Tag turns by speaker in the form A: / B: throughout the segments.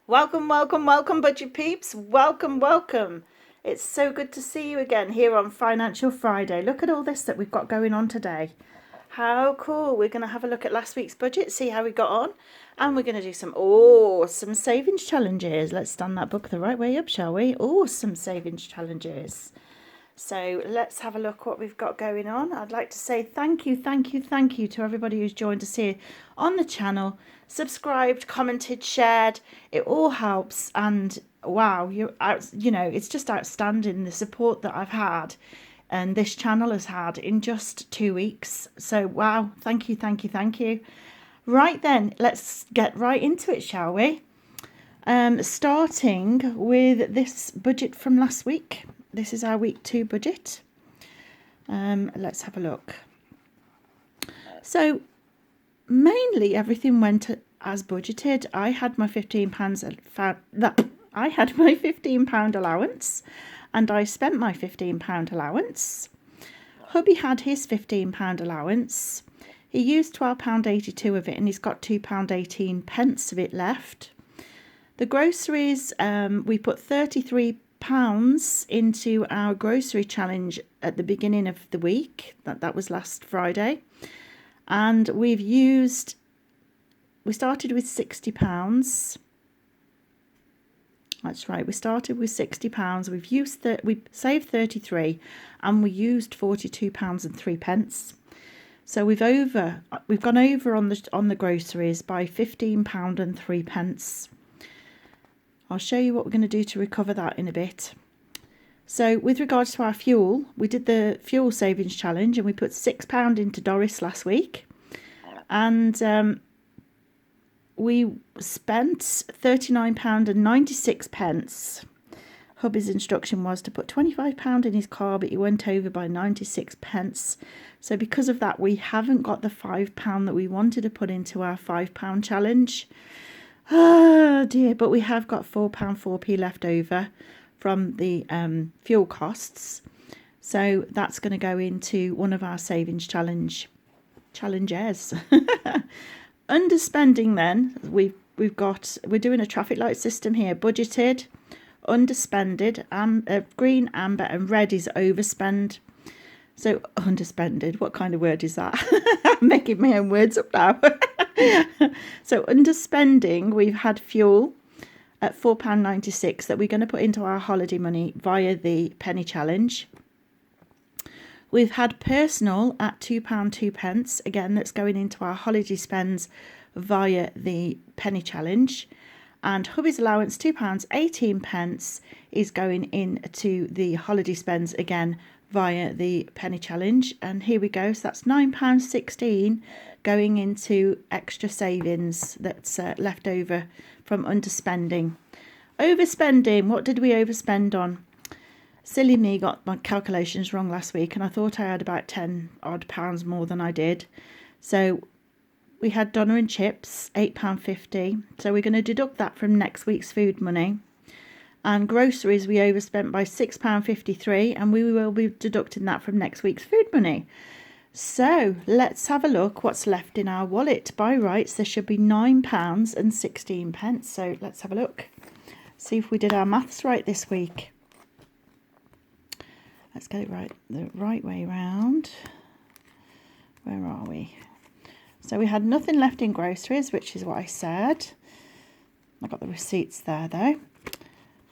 A: Welcome, welcome, welcome, budget peeps. Welcome, welcome. It's so good to see you again here on Financial Friday. Look at all this that we've got going on today. How cool. We're going to have a look at last week's budget, see how we got on. And we're going to do some savings challenges. Let's stand that book the right way up, shall we? Some savings challenges. So let's have a look what we've got going on. I'd like to say thank you to everybody who's joined us here on the channel, subscribed, commented, shared. It all helps, and wow, it's just outstanding the support that I've had and this channel has had in just 2 weeks. So wow, thank you. Right then, let's get right into it, shall we? Starting with this budget from last week. This is our week 2 budget. Let's have a look. So mainly everything went as budgeted. I had my £15 allowance, and I spent my £15 allowance. Hubby had his £15 allowance. He used £12.82 of it, and he's got £2.18 of it left. The groceries, we put £33 into our grocery challenge at the beginning of the week. That was last Friday, and we started with £60. That's right, we started with £60. We saved 33 and we used £42.03. So we've gone over on the groceries by £15.03. I'll show you what we're going to do to recover that in a bit. So with regards to our fuel, we did the fuel savings challenge and we put £6 into Doris last week. And we spent £39.96. Hubby's instruction was to put £25 in his car, but he went over by 96p. So because of that, we haven't got the £5 that we wanted to put into our £5 challenge. Oh dear, but we have got £4.04p left over from the fuel costs. So that's going to go into one of our savings challenges. Underspending then, we're doing a traffic light system here. Budgeted, underspended, green, amber and red is overspend. So underspended, what kind of word is that? I'm making my own words up now. So underspending, we've had fuel at £4.96 that we're going to put into our holiday money via the penny challenge. We've had personal at £2.02. Again, that's going into our holiday spends via the penny challenge. And hubby's allowance, £2.18, is going into the holiday spends again via the penny challenge. And here we go. So that's £9.16 going into extra savings that's left over from underspending. Overspending, what did we overspend on? Silly me, got my calculations wrong last week, and I thought I had about £10 odd more than I did. So we had doner and chips, £8.50. So we're going to deduct that from next week's food money. And groceries, we overspent by £6.53, and we will be deducting that from next week's food money. So let's have a look what's left in our wallet. By rights, there should be £9.16. So let's have a look. See if we did our maths right this week. Let's get it right, the right way round. Where are we? So we had nothing left in groceries, which is what I said. I got the receipts there though.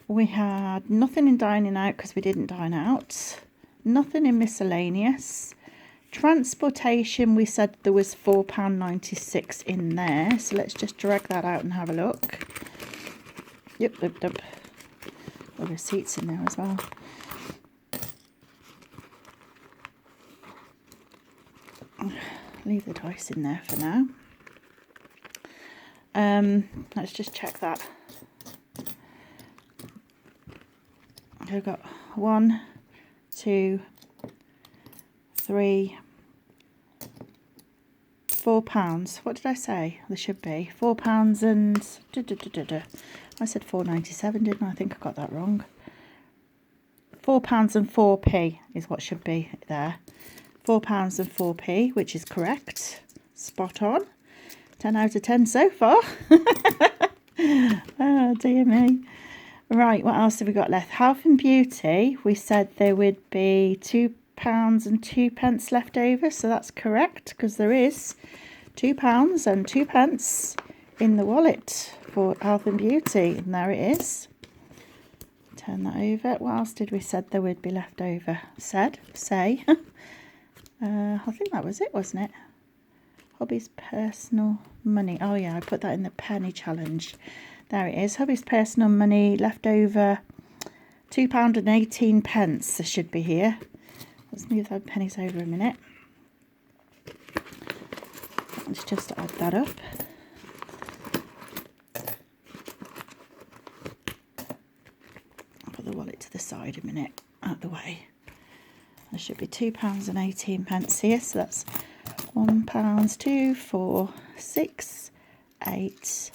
A: We had nothing in dining out because we didn't dine out. Nothing in miscellaneous. Transportation, we said there was £4.96 in there. So let's just drag that out and have a look. Yep. The receipts in there as well. Leave the dice in there for now. Let's just check that. I've got 1, 2, 3, £4. What did I say? There should be £4 and I said £4.97, didn't I? I think I got that wrong. £4 and 4p is what should be there. £4 and 4p, which is correct. Spot on. 10 out of 10 so far. Oh, dear me. Right, what else have we got left? Health and beauty. We said there would be £2 and 2p left over, so that's correct, because there is £2 and 2p in the wallet for health and beauty, and there it is. Turn that over. What else did we said there would be left over? Say. I think that was it, wasn't it? Hobbies, personal money. Oh yeah, I put that in the penny challenge. There it is. Hobbies, personal money left over. £2 and 18p. This should be here. Let's move those pennies over a minute. Let's just add that up. I'll put the wallet to the side a minute, out of the way. There should be £2 and 18p here, so that's £1, 2, 4, 6, 8,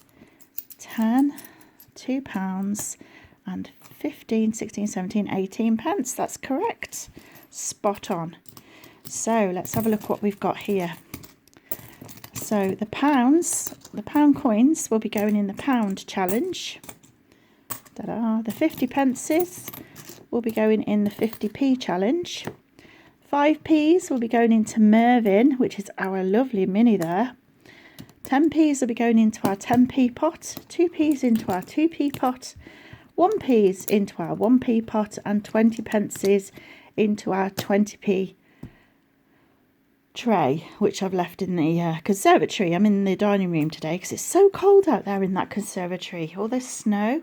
A: 10, £2 and 15, 16, 17, 18p. That's correct. Spot on. So let's have a look what we've got here. So the pound coins will be going in the pound challenge. Ta-da. The 50p will be going in the 50p challenge. 5p's will be going into Mervyn, which is our lovely mini there. 10p's will be going into our 10p pot. 2p's into our 2p pot. 1p's into our 1p pot, and 20p into our 20p tray, which I've left in the conservatory. I'm in the dining room today because it's so cold out there in that conservatory. All this snow.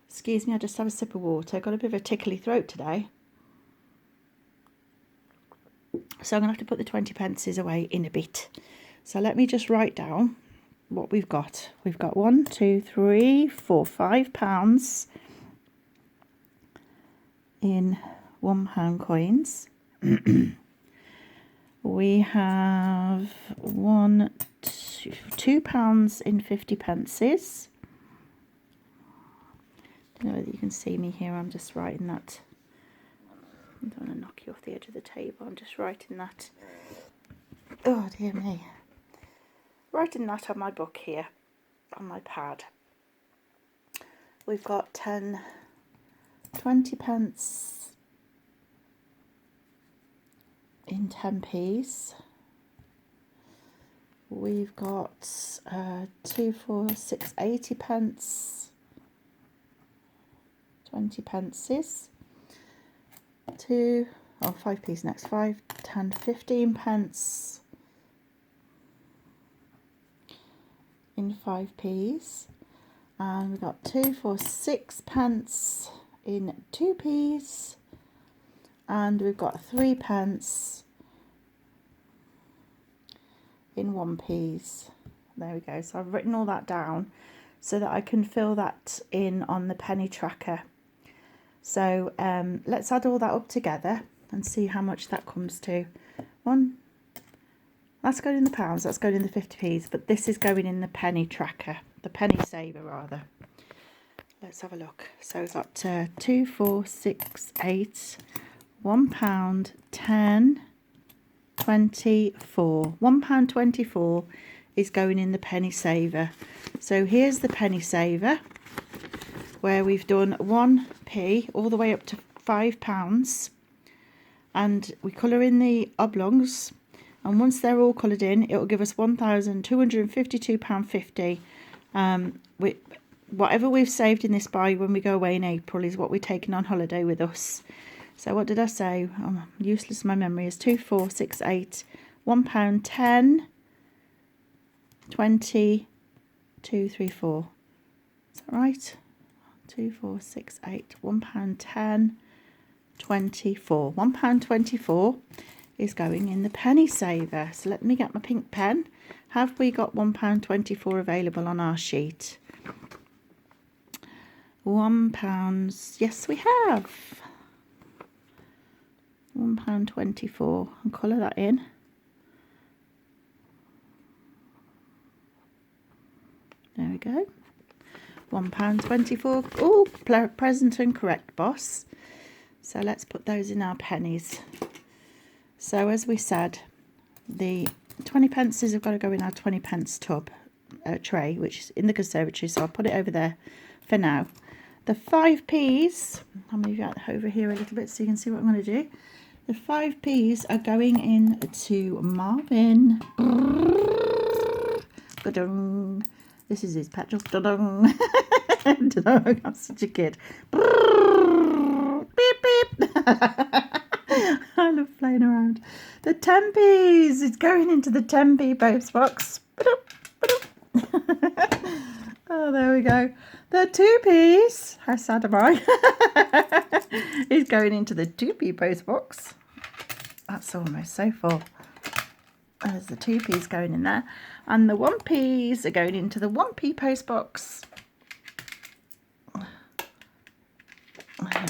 A: Excuse me, I just have a sip of water. Got a bit of a tickly throat today. So I'm going to have to put the 20p away in a bit. So let me just write down what we've got. We've got 1, 2, 3, 4, £5 in £1 coins. We have £2 in 50p. I don't know whether you can see me here. I'm just writing that. I don't want to knock you off the edge of the table. I'm just writing that. Oh dear me. Writing that on my book here, on my pad. We've got 10, 20p in 10p's. We've got 2, 4, 6, 80p. 20p. 5p's next. 5, 10, 15p in 5p's, and we've got 2, 4, 6p in 2p's, and we've got 3p in 1p's. There we go. So I've written all that down so that I can fill that in on the penny tracker. So let's add all that up together and see how much that comes to. That's going in the pounds, that's going in the 50p's, but this is going in the penny tracker, the penny saver rather. Let's have a look. So we've got 2, 4, 6, 8, £1, 10, 24. £1.24 is going in the penny saver. So here's the penny saver, where we've done 1p all the way up to £5, and we colour in the oblongs, and once they're all coloured in, it will give us £1,252.50. Whatever we've saved in this buy when we go away in April is what we're taking on holiday with us. So what did I say? Oh, useless my memory is 2, 4, 6, 8, £1, 10, 20, 2, 3, 4. Is that right? 2, 4, 6, 8, £1, 10, 24. £1.24 is going in the penny saver. So let me get my pink pen. Have we got £1.24 available on our sheet? £1. Yes, we have. £1.24. And colour that in. There we go. £1.24. Oh, present and correct, boss. So let's put those in our pennies. So as we said, the 20p have got to go in our 20p tub. tray, which is in the conservatory, so I'll put it over there for now. The 5p's, I'll move that over here a little bit so you can see what I'm going to do. The 5p's are going into Marvin. This is his petrol. I'm such a kid. Beep, beep. I love playing around. The 10p's is going into the 10p post box. Oh, there we go. The 2p's, how sad am I, is going into the 2p post box. That's almost so full. There's the 2p's going in there. And the 1p's are going into the 1p post box.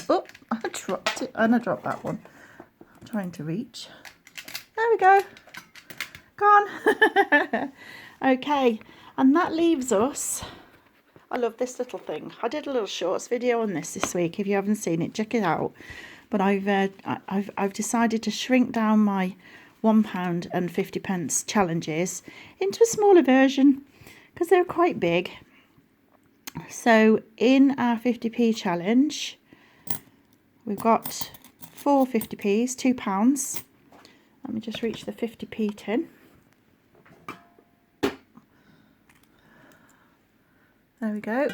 A: Oh, I dropped it. And I dropped that one. I'm trying to reach. There we go. Gone. Okay, and that leaves us. I love this little thing. I did a little shorts video on this week. If you haven't seen it, check it out. But I've decided to shrink down my £1 and 50p challenges into a smaller version because they're quite big. So in our 50p challenge, we've got 4 50p's, £2. Let me just reach the 50p tin. There we go.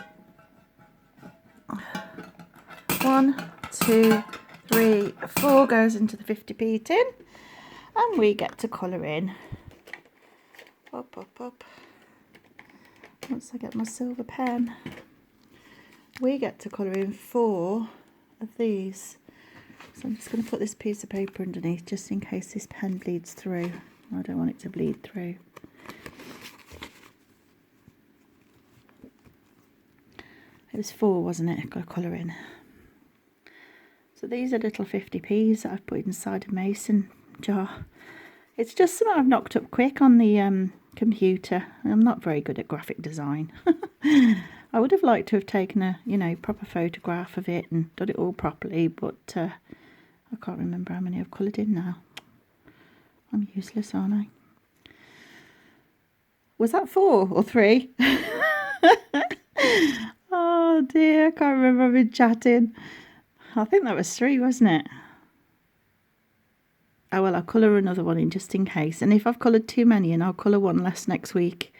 A: 1, 2, 3, 4 goes into the 50p tin, and we get to colour in. Up, up, up. Once I get my silver pen, we get to colour in 4 of these. So I'm just going to put this piece of paper underneath just in case this pen bleeds through. I don't want it to bleed through. It was 4, wasn't it? I've got to colour in. So these are little 50p's that I've put inside a mason jar. It's just something I've knocked up quick on the computer. I'm not very good at graphic design. I would have liked to have taken a, proper photograph of it and done it all properly, but I can't remember how many I've coloured in now. I'm useless, aren't I? Was that 4 or 3? Oh dear, I can't remember. I've been chatting. I think that was 3, wasn't it? Oh well, I'll colour another one in just in case. And if I've coloured too many in, I'll colour one less next week.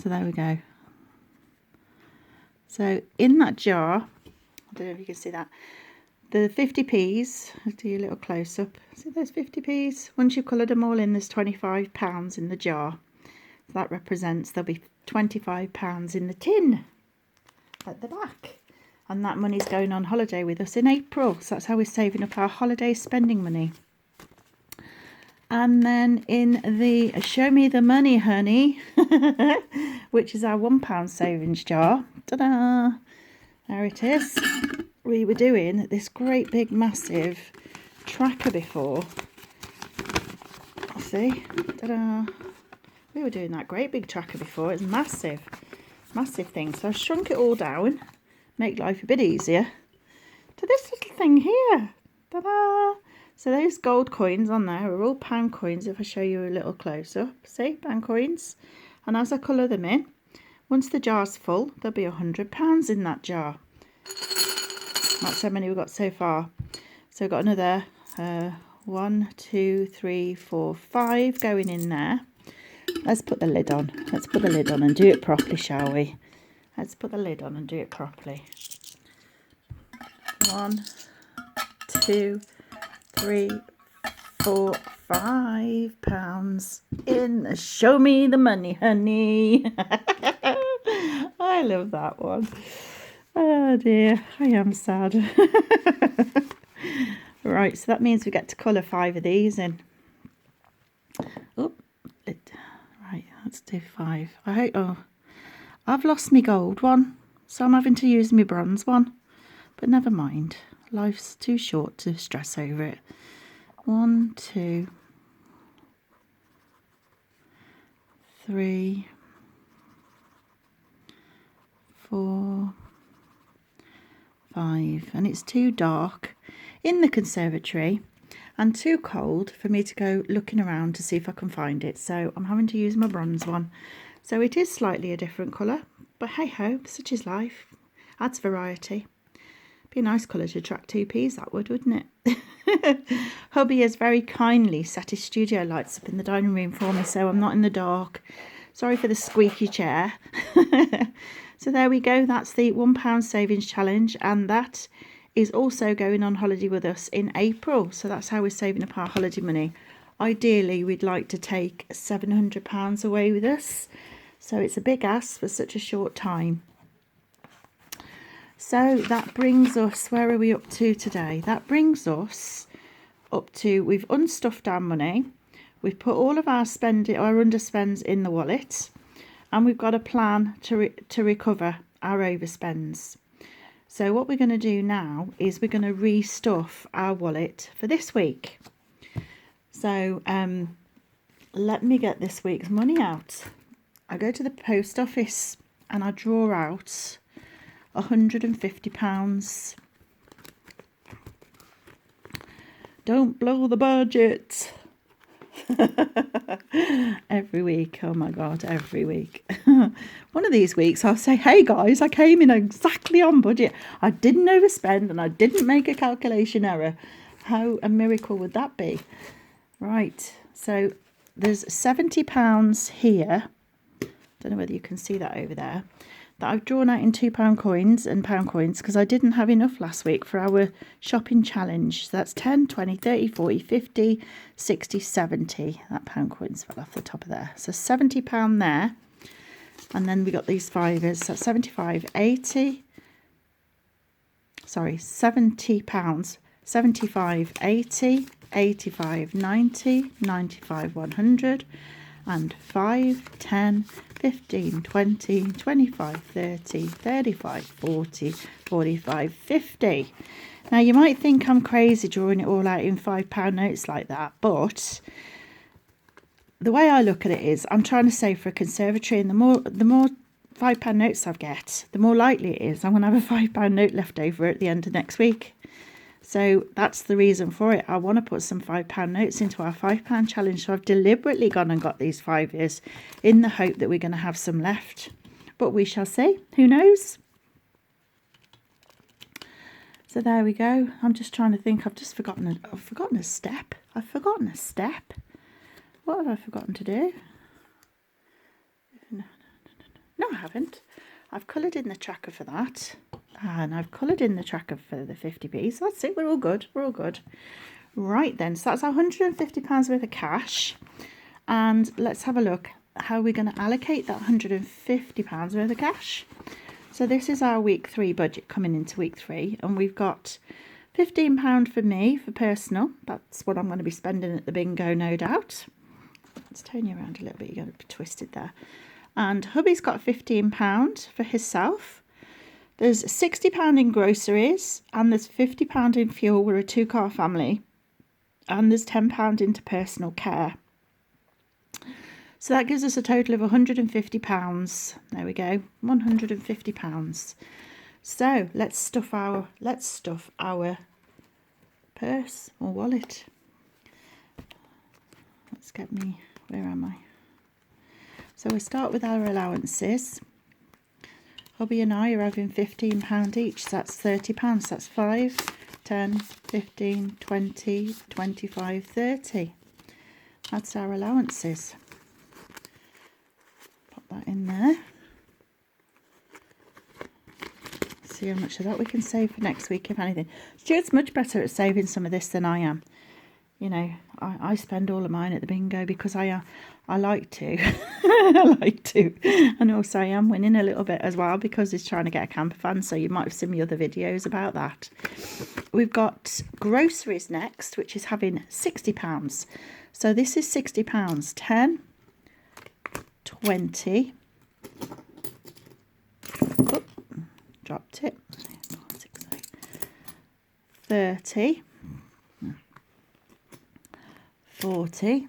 A: So there we go. So in that jar, I don't know if you can see that, the 50p's, I'll do you a little close up. See those 50p's? Once you've coloured them all in, there's £25 in the jar. So that represents there'll be £25 in the tin at the back, and that money's going on holiday with us in April, so that's how we're saving up our holiday spending money. And then in the show me the money honey, which is our £1 savings jar, ta-da, there it is. We were doing this great big massive tracker before, see, ta-da, we were doing that great big tracker before. It's massive thing. So I've shrunk it all down, make life a bit easier, to this little thing here. Ta-da! So those gold coins on there are all pound coins. If I show you a little close up, see, pound coins. And as I colour them in, once the jar's full, there'll be £100 in that jar. That's how many we've got so far. So we've got another 1, 2, 3, 4, 5 going in there. Let's put the lid on. Let's put the lid on and do it properly, shall we? Let's put the lid on and do it properly. 1, 2, 3, 4, £5 in the show me the money, honey. I love that one. Oh dear, I am sad. Right, so that means we get to colour 5 of these in. Oh, right, let's do 5. I've lost my gold one, so I'm having to use my bronze one. But never mind, life's too short to stress over it. 1, 2, 3, 4, 5, and it's too dark in the conservatory and too cold for me to go looking around to see if I can find it, so I'm having to use my bronze one. So it is slightly a different colour, but hey ho, such is life. Adds variety. Be a nice colour to attract 2Ps, that would, wouldn't it? Hubby has very kindly set his studio lights up in the dining room for me, so I'm not in the dark. Sorry for the squeaky chair. So there we go, that's the £1 savings challenge, and that is also going on holiday with us in April. So that's how we're saving up our holiday money. Ideally, we'd like to take £700 away with us. So it's a big ask for such a short time. So that brings us, where are we up to today? That brings us up to, we've unstuffed our money. We've put all of our underspends in the wallet. And we've got a plan to recover our overspends. So what we're going to do now is we're going to restuff our wallet for this week. So let me get this week's money out. I go to the post office and I draw out £150. Don't blow the budget. Every week, oh my god, every week. One of these weeks I'll say, hey guys, I came in exactly on budget. I didn't overspend and I didn't make a calculation error. How a miracle would that be? Right, so there's £70 here. Don't know whether you can see that over there, that I've drawn out in £2 coins and pound coins because I didn't have enough last week for our shopping challenge. So that's 10, 20, 30, 40, 50, 60, 70. That pound coins fell off the top of there. So £70 there. And then we got these fivers. So 75, 80. Sorry, £70. 75, 80, 85, 90, 95, 100. And 5, 10, 15, 20, 25, 30, 35, 40, 45, 50. Now you might think I'm crazy drawing it all out in £5 notes like that, but the way I look at it is I'm trying to save for a conservatory, and the more £5 notes I get, the more likely it is I'm going to have a £5 note left over at the end of next week. So that's the reason for it. I want to put some £5 notes into our £5 challenge. So I've deliberately gone and got these 5 years in the hope that we're going to have some left. But we shall see. Who knows? So there we go. I'm just trying to think. I've forgotten a step. I've forgotten a step. What have I forgotten to do? No, I haven't. I've coloured in the tracker for that. And I've coloured in the tracker for the 50p. So that's it. We're all good. We're all good. Right then. So that's our £150 worth of cash. And let's have a look how we're going to allocate that £150 worth of cash. So this is our week 3 budget coming into week 3. And we've got £15 for me for personal. That's what I'm going to be spending at the bingo, no doubt. Let's turn you around a little bit. You're going to be twisted there. And hubby's got £15 for himself. There's £60 in groceries, and there's £50 in fuel. We're a 2-car family. And there's £10 into personal care. So that gives us a total of £150. There we go, £150. So let's stuff our purse or wallet. Let's get me, where am I? So we'll start with our allowances. Hubby and I are having £15 each, so that's £30. So that's 5, 10, 15, 20, 25, 30. That's our allowances. Pop that in there. See how much of that we can save for next week, if anything. Stuart's much better at saving some of this than I am. You know, I spend all of mine at the bingo because I like to. I like to. And also I am winning a little bit as well because he's trying to get a camper van. So you might have seen my other videos about that. We've got groceries next, which is having £60. So this is £60. 10, 20. Oh, dropped it. 30. 40,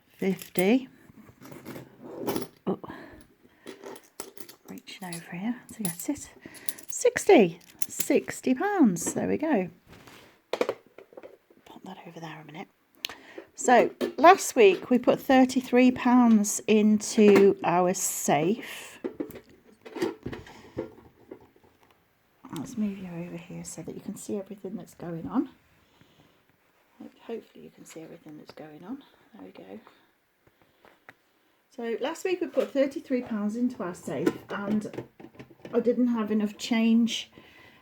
A: 50, oh, reaching over here to get it, £60, there we go. Pop that over there a minute. So last week we put £33 into our safe. Let's move you over here so that you can see everything that's going on. Hopefully you can see everything that's going on. There we go. So last week we put £33 into our safe and I didn't have enough change.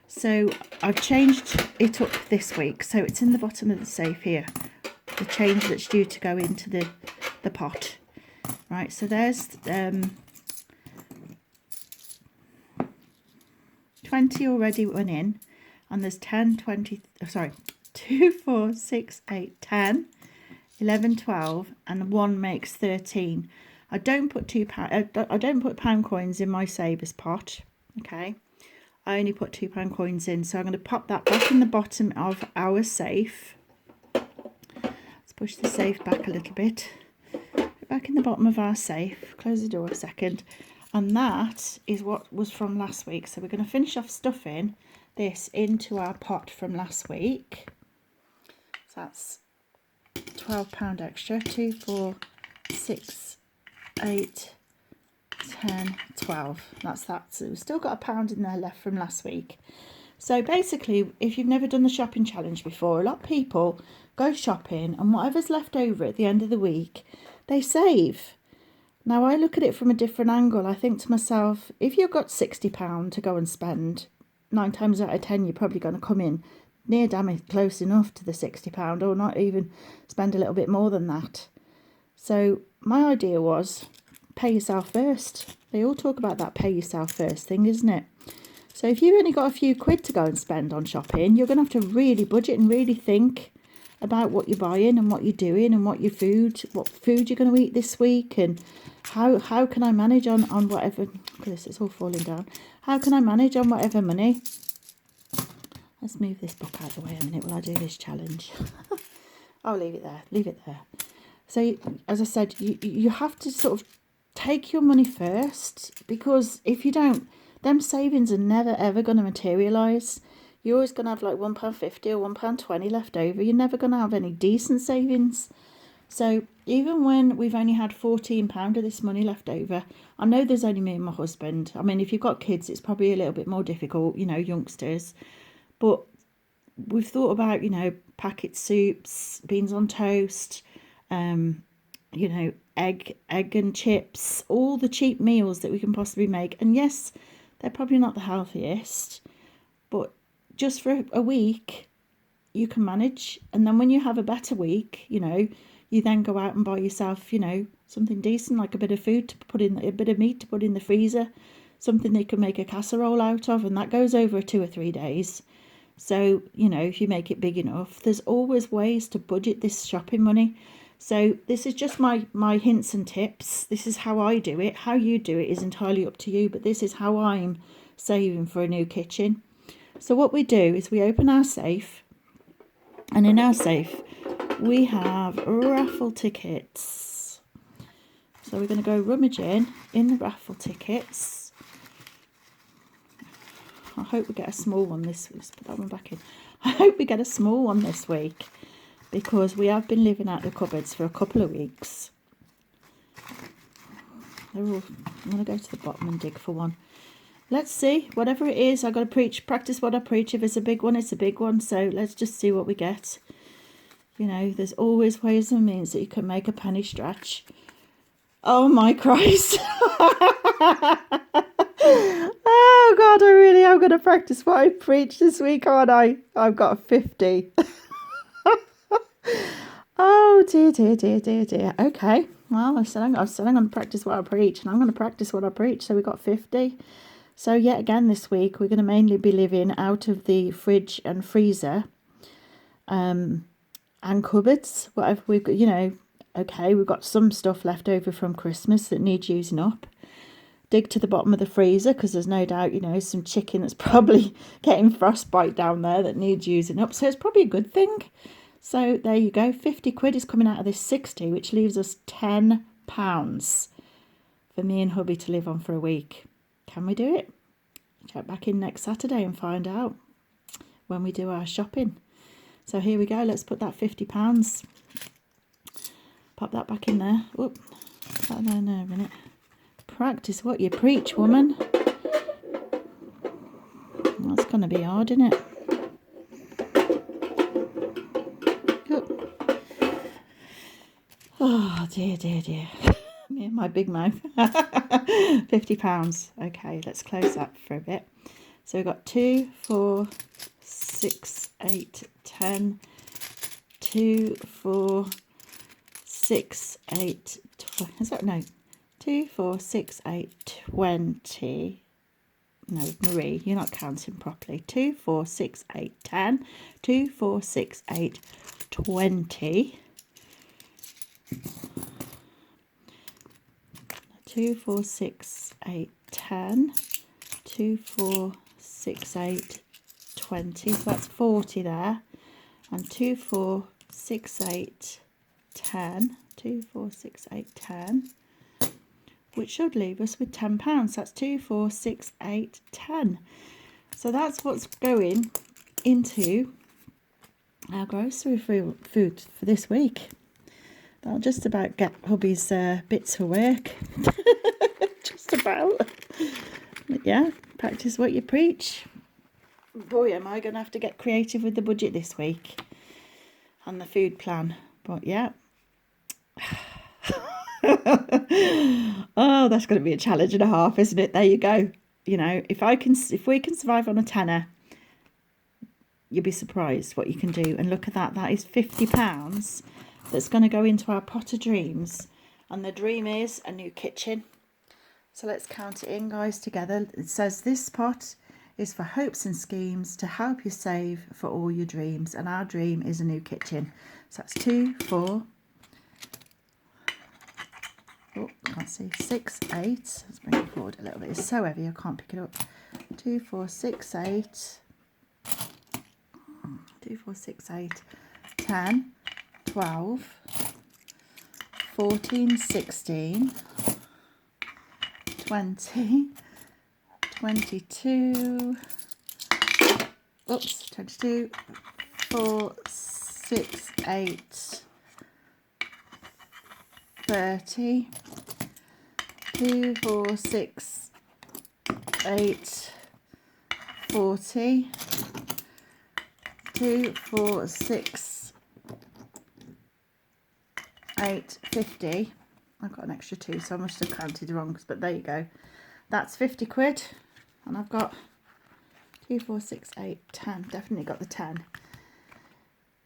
A: So I've changed it up this week. So it's in the bottom of the safe here. The change that's due to go into the pot. Right, so there's 20 already went in, and there's 10, 20, sorry, 2, 4, 6, 8, 10, 11, 12, and 1 makes 13. I don't put pound coins in my savers pot, okay? I only put £2 coins in, so I'm going to pop that back in the bottom of our safe. Let's push the safe back a little bit. Back in the bottom of our safe. Close the door a second. And that is what was from last week. So we're going to finish off stuffing this into our pot from last week. So that's £12 extra. 2, 4, 6, 8, 10, 12. That's that. So we've still got £1 in there left from last week. So basically, if you've never done the shopping challenge before, a lot of people go shopping and whatever's left over at the end of the week, they save. Now, I look at it from a different angle. I think to myself, if you've got £60 to go and spend, 9 times out of 10, you're probably going to come in near damn close enough to the £60 or not even spend a little bit more than that. So my idea was pay yourself first. They all talk about that pay yourself first thing, isn't it? So if you've only got a few quid to go and spend on shopping, you're going to have to really budget and really think about what you're buying and what you're doing and what food you're going to eat this week, and how can I manage on whatever. This it's all falling down. How can I manage on whatever money? Let's move this book out of the way a minute while I do this challenge. I'll leave it there. Leave it there. So as I said, you have to sort of take your money first, because if you don't, them savings are never ever going to materialise. You're always going to have like £1.50 or £1.20 left over. You're never going to have any decent savings. So even when we've only had £14 of this money left over, I know there's only me and my husband. I mean, if you've got kids, it's probably a little bit more difficult, you know, youngsters. But we've thought about, you know, packet soups, beans on toast, you know, egg and chips, all the cheap meals that we can possibly make. And yes, they're probably not the healthiest, but just for a week, you can manage. And then when you have a better week, you know, you then go out and buy yourself, you know, something decent, like a bit of food to put in, a bit of meat to put in the freezer, something they can make a casserole out of, and that goes over 2 or 3 days. So, you know, if you make it big enough, there's always ways to budget this shopping money. So this is just my hints and tips. This is how I do it. How you do it is entirely up to you, but this is how I'm saving for a new kitchen. So what we do is we open our safe, and in our safe we have raffle tickets. So we're going to go rummaging in the raffle tickets. I hope we get a small one this week. Let's put that one back in. I hope we get a small one this week, because we have been living out the cupboards for a couple of weeks. I'm going to go to the bottom and dig for one. Let's see, whatever it is, I've got to practice what I preach. If it's a big one, it's a big one. So let's just see what we get. You know, there's always ways and means that you can make a penny stretch. Oh my Christ. Oh God, I really am going to practice what I preach this week, aren't I? I've got 50. Oh dear, dear, dear, dear, dear. Okay, well, I said I'm going to practice what I preach, and I'm going to practice what I preach. So we got 50. So yet again this week, we're going to mainly be living out of the fridge and freezer and cupboards. Whatever we've got, you know, okay, we've got some stuff left over from Christmas that needs using up. Dig to the bottom of the freezer, because there's no doubt, you know, some chicken that's probably getting frostbite down there that needs using up. So it's probably a good thing. So there you go, 50 quid is coming out of this 60, which leaves us £10 for me and hubby to live on for a week. Can we do it? Check back in next Saturday and find out when we do our shopping. So here we go, let's put that £50 Pop that back in there. Oop, that there now a minute. Practice what you preach, woman. That's going to be hard, isn't it? Oop. Oh, dear, dear, dear. Me and my big mouth. £50. Okay, let's close that for a bit. So we've got 2, 4, 6, 8, 10. 2, 4, 6, 8, 20. Is that no? 2, 4, 6, 8, 20. No, Marie, you're not counting properly. 2, 4, 6, 8, 10. 2, 4, 6, 8, 20. 2, 4, 6, 8, 10. 2, 4, 6, 8, 20. So that's 40 there. And 2, 4, 6, 8, 10. 2, 4, 6, 8, 10. Which should leave us with £10. That's 2, 4, 6, 8, 10. So that's what's going into our grocery food for this week. That'll just about get hubby's bits for work. Just about. But yeah, practice what you preach. Boy, am I going to have to get creative with the budget this week and the food plan. But yeah. Oh, that's going to be a challenge and a half, isn't it? There you go. You know, if we can survive on a tenner, you'll be surprised what you can do. And look at that. That is £50 that's going to go into our pot of dreams. And the dream is a new kitchen. So let's count it in, guys, together. It says this pot is for hopes and schemes to help you save for all your dreams. And our dream is a new kitchen. So that's 2, 4, oh, can't see, 6, 8. Let's bring it forward a little bit. It's so heavy, I can't pick it up. 2, 4, 6, 8. 2, 4, 6, 8. 10, 12, 14, 16, 20, 22, oops, 22, 4, 6, 8, 30, 2, 4, 6, 8, 40, 2, 4, 6, 8, 50. I've got an extra 2, so I must have counted wrong, but there you go. That's 50 quid, and I've got 2, 4, 6, 8, 10. Definitely got the 10.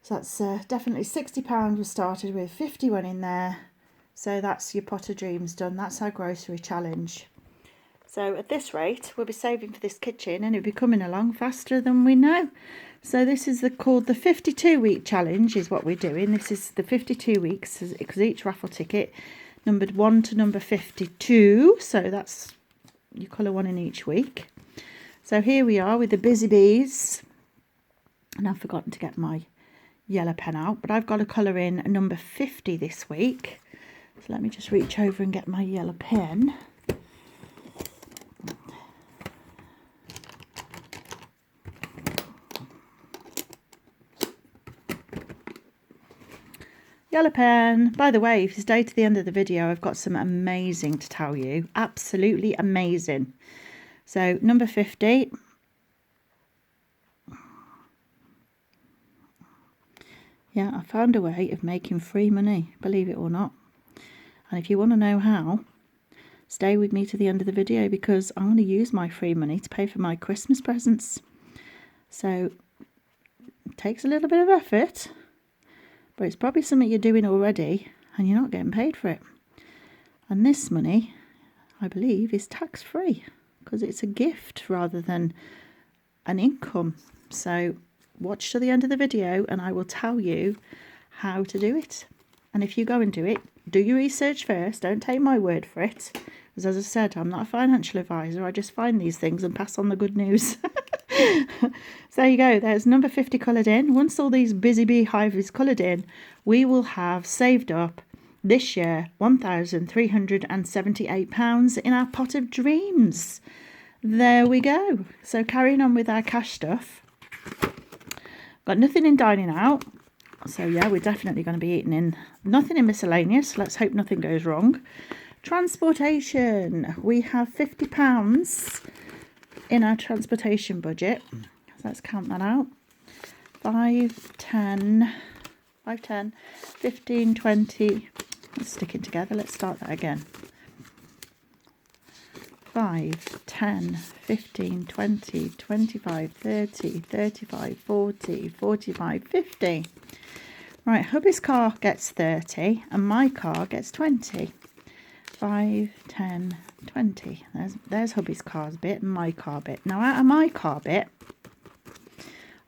A: So that's definitely £60 we started with, 50 went in there. So that's your pot of dreams done. That's our grocery challenge. So at this rate, we'll be saving for this kitchen, and it'll be coming along faster than we know. So this is called the 52-week challenge is what we're doing. This is the 52 weeks, because each raffle ticket numbered 1 to number 52. So that's, you colour one in each week. So here we are with the busy bees. And I've forgotten to get my yellow pen out, but I've got to colour in a number 50 this week. So let me just reach over and get my yellow pen. Yellow pen. By the way, if you stay to the end of the video, I've got some amazing to tell you. Absolutely amazing. So number 50. Yeah, I found a way of making free money, believe it or not. And if you want to know how, stay with me to the end of the video, because I'm going to use my free money to pay for my Christmas presents. So it takes a little bit of effort, but it's probably something you're doing already and you're not getting paid for it. And this money, I believe, is tax-free because it's a gift rather than an income. So watch to the end of the video and I will tell you how to do it. And if you go and do it, do your research first. Don't take my word for it. Because as I said, I'm not a financial advisor. I just find these things and pass on the good news. So there you go. There's number 50 coloured in. Once all these busy bee hive is coloured in, we will have saved up this year £1,378 in our pot of dreams. There we go. So carrying on with our cash stuff. Got nothing in dining out. So yeah, we're definitely going to be eating in. Nothing in miscellaneous. Let's hope nothing goes wrong. Transportation. We have £50 in our transportation budget. So let's count that out. 5, 10, 15, 20. It's sticking together. Let's start that again. 5, 10, 15, 20, 25, 30, 35, 40, 45, 50. Right, hubby's car gets 30 and my car gets 20. 5, 10, 20. There's hubby's car's bit and my car bit. Now out of my car bit,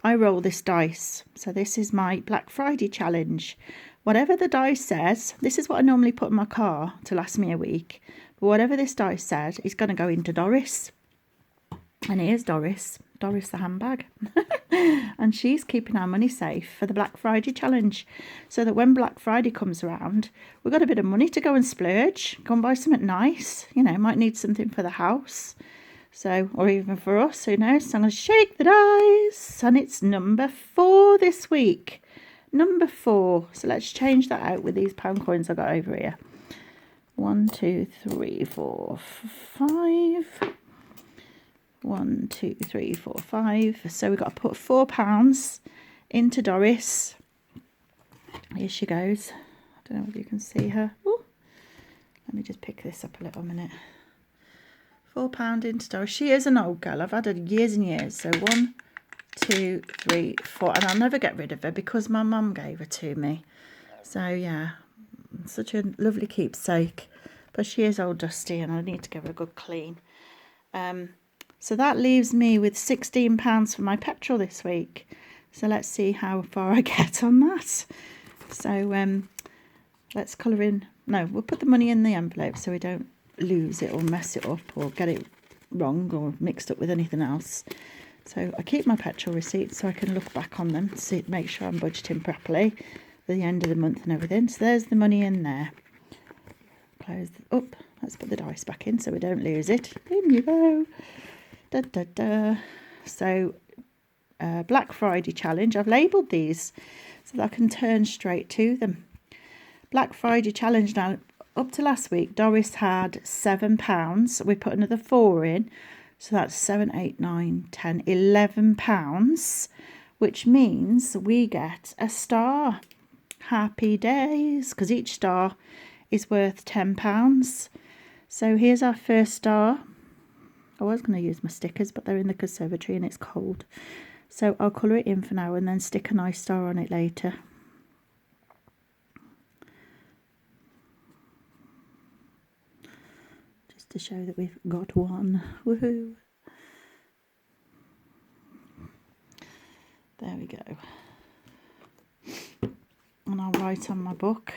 A: I roll this dice. So this is my Black Friday challenge. Whatever the dice says, this is what I normally put in my car to last me a week. But whatever this dice says is going to go into Doris. And here's Doris the handbag. And she's keeping our money safe for the Black Friday challenge. So that when Black Friday comes around, we've got a bit of money to go and splurge. Go and buy something nice. You know, might need something for the house. So, or even for us, who knows? So I'm going to shake the dice. And it's number 4 this week. Number 4. So let's change that out with these pound coins I got over here. 1, 2, 3, 4, 5. 1, 2, 3, 4, 5. So we've got to put £4 into Doris. Here she goes. I don't know if you can see her. Ooh. Let me just pick this up a little minute. £4 into Doris. She is an old girl. I've had her years and years. So 1, 2, 3, 4. And I'll never get rid of her because my mum gave her to me. So yeah, such a lovely keepsake. But she is old dusty and I need to give her a good clean. So that leaves me with £16 for my petrol this week. So let's see how far I get on that. So let's colour in. No, we'll put the money in the envelope so we don't lose it or mess it up or get it wrong or mixed up with anything else. So I keep my petrol receipts so I can look back on them, see, make sure I'm budgeting properly at the end of the month and everything. So there's the money in there. Close up. Let's put the dice back in so we don't lose it. In you go. Da, da, da. So Black Friday challenge. I've labelled these so that I can turn straight to them. Black Friday challenge. Now, up to last week, Doris had £7. We put another 4 in. So that's 7, 8, 9, 10, £11, which means we get a star. Happy days, because each star is worth £10. So here's our first star. I was going to use my stickers, but they're in the conservatory and it's cold. So I'll colour it in for now and then stick a nice star on it later. Just to show that we've got one. Woohoo! There we go. And I'll write on my book